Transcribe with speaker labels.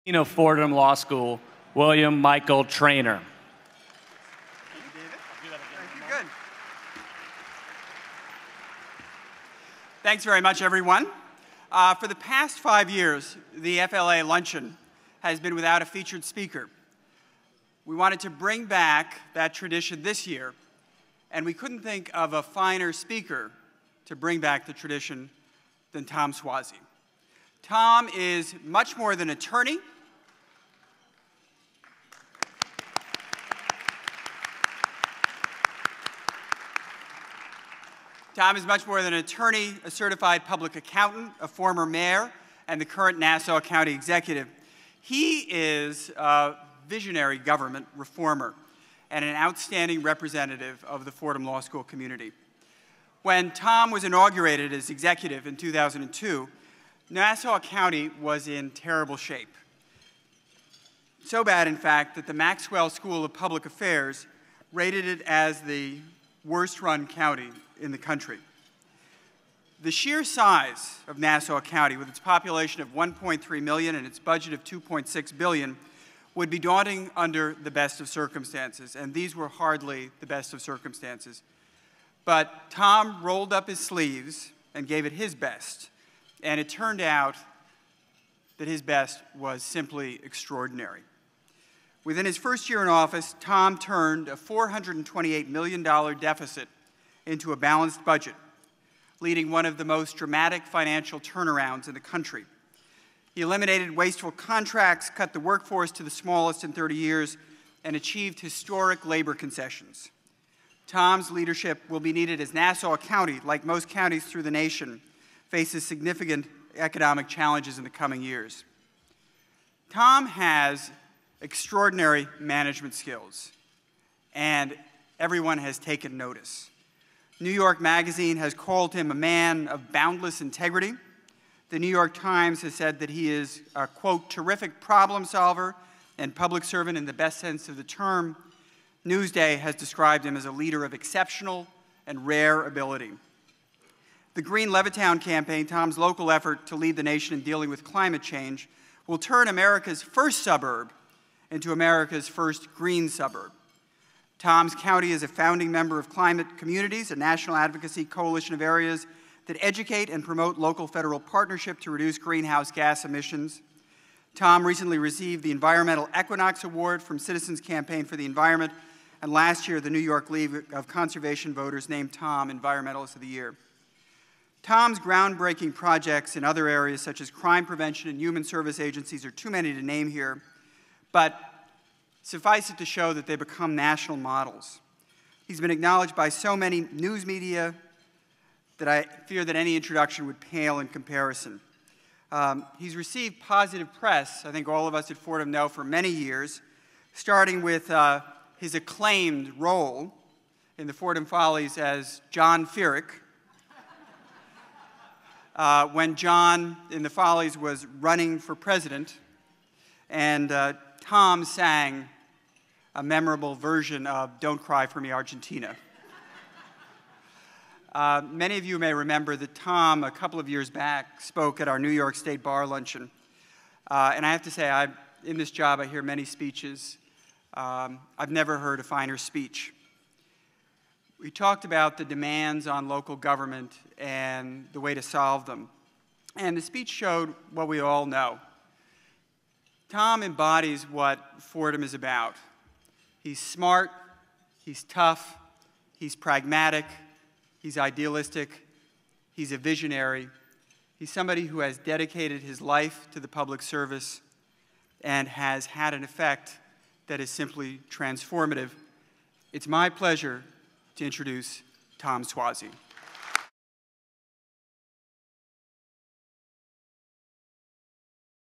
Speaker 1: Dean of Fordham Law School, William Michael Traynor.
Speaker 2: Thank you, David. Thank you. Good. Thanks very much, everyone. For the past 5 years, the FLA Luncheon has been without a featured speaker. We wanted to bring back that tradition this year, and we couldn't think of a finer speaker to bring back the tradition than Tom Suozzi. Tom is much more than an attorney. Tom is much more than an attorney, a certified public accountant, a former mayor, and the current Nassau County executive. He is a visionary government reformer and an outstanding representative of the Fordham Law School community. When Tom was inaugurated as executive in 2002, Nassau County was in terrible shape. So bad, in fact, that the Maxwell School of Public Affairs rated it as the worst-run county in the country. The sheer size of Nassau County, with its population of 1.3 million and its budget of $2.6 billion, would be daunting under the best of circumstances, and these were hardly the best of circumstances. But Tom rolled up his sleeves and gave it his best, and it turned out that his best was simply extraordinary. Within his first year in office, Tom turned a $428 million deficit into a balanced budget, leading one of the most dramatic financial turnarounds in the country. He eliminated wasteful contracts, cut the workforce to the smallest in 30 years, and achieved historic labor concessions. Tom's leadership will be needed as Nassau County, like most counties through the nation, faces significant economic challenges in the coming years. Tom has extraordinary management skills, and everyone has taken notice. New York Magazine has called him a man of boundless integrity. The New York Times has said that he is a, quote, terrific problem solver and public servant in the best sense of the term. Newsday has described him as a leader of exceptional and rare ability. The Green Levittown campaign, Tom's local effort to lead the nation in dealing with climate change, will turn America's first suburb into America's first green suburb. Tom's County is a founding member of Climate Communities, a national advocacy coalition of areas that educate and promote local federal partnership to reduce greenhouse gas emissions. Tom recently received the Environmental Equinox Award from Citizens Campaign for the Environment, and last year the New York League of Conservation Voters named Tom Environmentalist of the Year. Tom's groundbreaking projects in other areas such as crime prevention and human service agencies are too many to name here, but suffice it to show that they become national models. He's been acknowledged by so many news media that I fear that any introduction would pale in comparison. He's received positive press, I think all of us at Fordham know, for many years, starting with his acclaimed role in the Fordham Follies as John Feerick, when John in the Follies was running for president, and Tom sang a memorable version of Don't Cry for Me, Argentina. Many of you may remember that Tom, a couple of years back, spoke at our New York State Bar Luncheon. And I have to say, in this job, I hear many speeches. I've never heard a finer speech. We talked about the demands on local government and the way to solve them. And the speech showed what we all know. Tom embodies what Fordham is about. He's smart, he's tough, he's pragmatic, he's idealistic, he's a visionary. He's somebody who has dedicated his life to the public service and has had an effect that is simply transformative. It's my pleasure to introduce Tom Suozzi.